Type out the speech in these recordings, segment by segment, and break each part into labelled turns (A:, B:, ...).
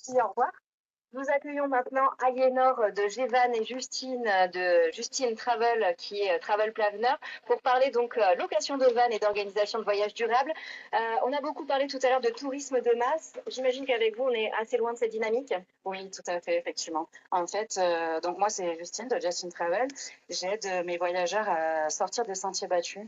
A: Merci, au revoir. Nous accueillons maintenant Aliénor de Gévan et Justine de Justine Travel, qui est Travel Planner, pour parler donc location de van et d'organisation de voyages durables. On a beaucoup parlé tout à l'heure de tourisme de masse. J'imagine qu'avec vous, on est assez loin de cette dynamique.
B: Oui, tout à fait, effectivement. En fait, donc moi, c'est Justine de Justin Travel. J'aide mes voyageurs à sortir des sentiers battus,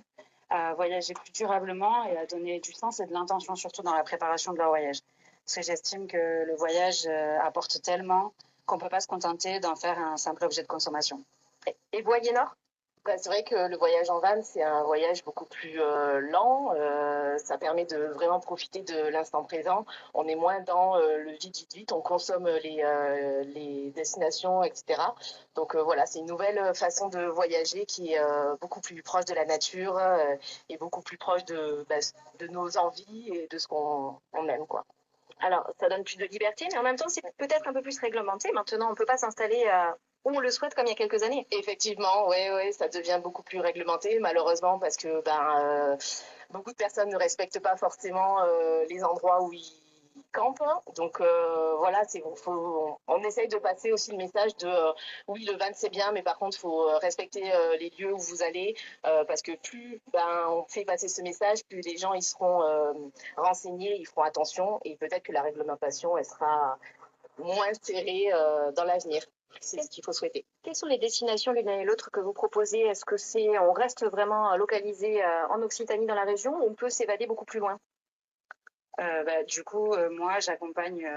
B: à voyager plus durablement et à donner du sens et de l'intention, surtout dans la préparation de leur voyage. Parce que j'estime que le voyage apporte tellement qu'on ne peut pas se contenter d'en faire un simple objet de consommation.
A: Et vous, Aliénor?
C: Bah, c'est vrai que le voyage en van, c'est un voyage beaucoup plus lent. Ça permet de vraiment profiter de l'instant présent. On est moins dans le vite, vite, vite. On consomme les destinations, etc. Donc voilà, c'est une nouvelle façon de voyager qui est beaucoup plus proche de la nature et beaucoup plus proche de nos envies et de ce qu'on aime, quoi.
A: Alors, ça donne plus de liberté, mais en même temps, c'est peut-être un peu plus réglementé. Maintenant, on ne peut pas s'installer où on le souhaite comme il y a quelques années.
C: Effectivement, oui, oui, ça devient beaucoup plus réglementé, malheureusement, parce que beaucoup de personnes ne respectent pas forcément les endroits où ils campent. Donc voilà, on essaye de passer aussi le message de oui, le van c'est bien, mais par contre, il faut respecter les lieux où vous allez, parce que plus on fait passer ce message, plus les gens ils seront renseignés, ils feront attention, et peut-être que la réglementation elle sera moins serrée dans l'avenir. C'est ce qu'il faut souhaiter.
A: Quelles sont les destinations l'une et l'autre que vous proposez? Est-ce que on reste vraiment localisé en Occitanie dans la région ou on peut s'évader beaucoup plus loin?
B: Du coup, moi, j'accompagne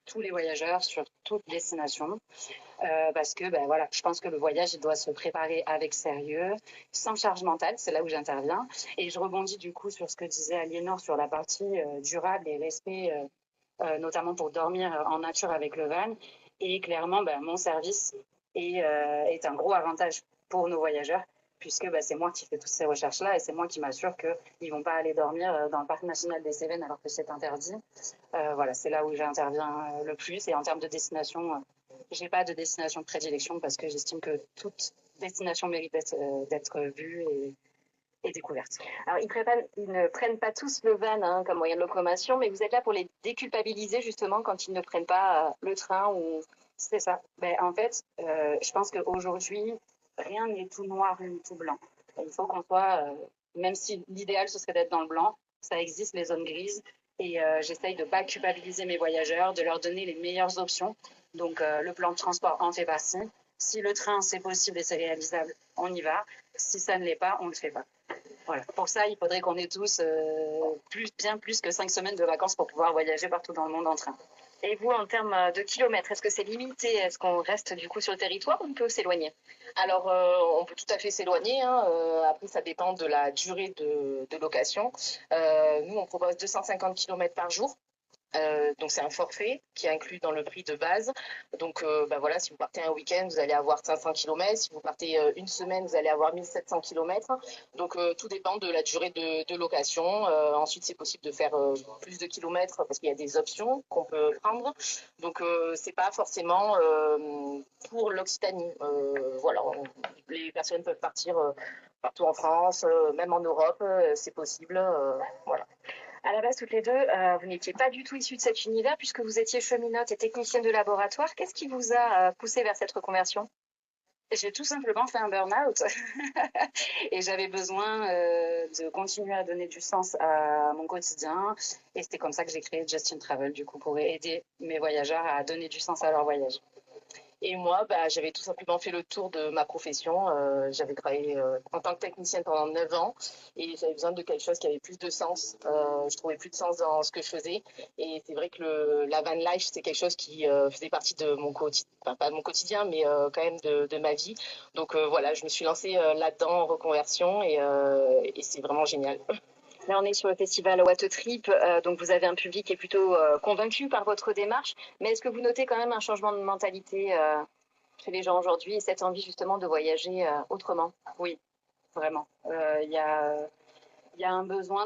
B: tous les voyageurs sur toute destination parce que voilà, je pense que le voyage il doit se préparer avec sérieux, sans charge mentale, c'est là où j'interviens. Et je rebondis du coup sur ce que disait Aliénor sur la partie durable et respect, notamment pour dormir en nature avec le van. Et clairement, mon service est un gros avantage pour nos voyageurs puisque c'est moi qui fais toutes ces recherches-là et c'est moi qui m'assure qu'ils ne vont pas aller dormir dans le parc national des Cévennes alors que c'est interdit. Voilà, c'est là où j'interviens le plus. Et en termes de destination, j'ai pas de destination de prédilection parce que j'estime que toute destination mérite d'être vue et découverte.
A: Alors, ils ne prennent pas tous le van comme moyen de locomotion, mais vous êtes là pour les déculpabiliser justement quand ils ne prennent pas le train ou...
B: C'est ça. En fait, je pense qu'aujourd'hui, rien n'est tout noir ni tout blanc. Il faut qu'on soit, même si l'idéal ce serait d'être dans le blanc, ça existe les zones grises et j'essaye de ne pas culpabiliser mes voyageurs, de leur donner les meilleures options. Donc le plan de transport en fait partie. Si le train c'est possible et c'est réalisable, on y va. Si ça ne l'est pas, on ne le fait pas. Voilà. Pour ça, il faudrait qu'on ait tous bien plus que 5 semaines de vacances pour pouvoir voyager partout dans le monde en train.
A: Et vous, en termes de kilomètres, est-ce que c'est limité? Est-ce qu'on reste du coup sur le territoire ou on peut s'éloigner?
C: Alors, on peut tout à fait s'éloigner. Après, ça dépend de la durée de location. Nous, on propose 250 km par jour. Donc c'est un forfait qui est inclus dans le prix de base. Donc voilà, si vous partez un week-end, vous allez avoir 500 km. Si vous partez une semaine, vous allez avoir 1700 km. Donc tout dépend de la durée de location. Ensuite, c'est possible de faire plus de kilomètres parce qu'il y a des options qu'on peut prendre. Donc c'est pas forcément pour l'Occitanie. Voilà, les personnes peuvent partir partout en France, même en Europe, c'est possible. Voilà.
A: À la base, toutes les deux, vous n'étiez pas du tout issues de cet univers puisque vous étiez cheminote et technicienne de laboratoire. Qu'est-ce qui vous a poussé vers cette reconversion?
B: J'ai tout simplement fait un burn-out et j'avais besoin de continuer à donner du sens à mon quotidien. Et c'était comme ça que j'ai créé Justin Travel, du coup, pour aider mes voyageurs à donner du sens à leur voyage.
C: Et moi, j'avais tout simplement fait le tour de ma profession. J'avais travaillé en tant que technicienne pendant 9 ans et j'avais besoin de quelque chose qui avait plus de sens. Je trouvais plus de sens dans ce que je faisais. Et c'est vrai que la van life, c'est quelque chose qui faisait partie de mon quotidien, enfin, pas de mon quotidien, mais quand même de ma vie. Donc voilà, je me suis lancée là-dedans en reconversion et c'est vraiment génial.
A: Là, on est sur le festival What a Trip, donc vous avez un public qui est plutôt convaincu par votre démarche. Mais est-ce que vous notez quand même un changement de mentalité chez les gens aujourd'hui et cette envie justement de voyager autrement?
B: Oui, vraiment. Il y a un besoin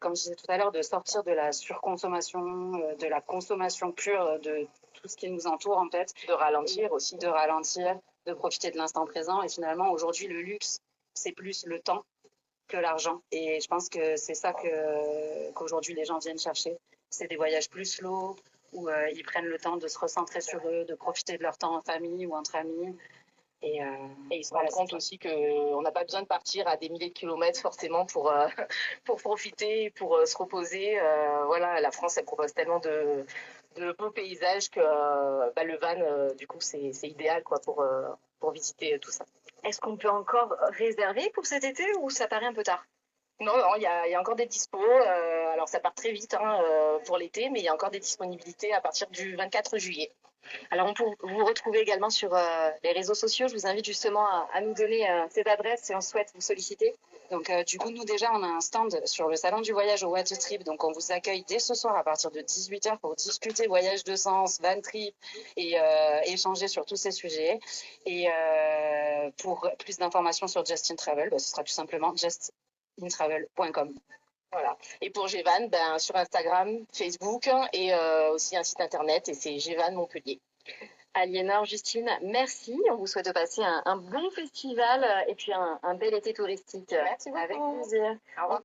B: comme je disais tout à l'heure, de sortir de la surconsommation, de la consommation pure de tout ce qui nous entoure en fait.
C: De ralentir aussi.
B: De ralentir, de profiter de l'instant présent. Et finalement, aujourd'hui, le luxe, c'est plus le temps que l'argent. Et je pense que c'est ça qu'aujourd'hui les gens viennent chercher. C'est des voyages plus slow, où ils prennent le temps de se recentrer sur eux, de profiter de leur temps en famille ou entre amis.
C: Et ils se rendent compte aussi qu'on n'a pas besoin de partir à des milliers de kilomètres forcément pour, pour profiter, pour se reposer. Voilà, la France, elle propose tellement de beaux paysages que le van, du coup, c'est idéal quoi, pour visiter tout ça.
A: Est-ce qu'on peut encore réserver pour cet été ou ça paraît un peu tard?
C: Non, il y a encore des dispos. Alors, ça part très vite hein, pour l'été, mais il y a encore des disponibilités à partir du 24 juillet.
A: Alors, on peut vous retrouver également sur les réseaux sociaux. Je vous invite justement à nous donner cette adresse si on souhaite vous solliciter.
B: Donc, du coup, nous, déjà, on a un stand sur le salon du voyage au What a Trip. Donc, on vous accueille dès ce soir à partir de 18h pour discuter voyage de sens, van trip et échanger sur tous ces sujets. Et pour plus d'informations sur Justin Travel, ce sera tout simplement justintravel.com.
C: Voilà. Et pour Gvan, sur Instagram, Facebook et aussi un site internet et c'est Gvan Montpellier.
A: Aliénor, Justine, merci. On vous souhaite de passer un bon festival et puis un bel été touristique.
C: Merci beaucoup.
A: Avec plaisir.
C: Au revoir.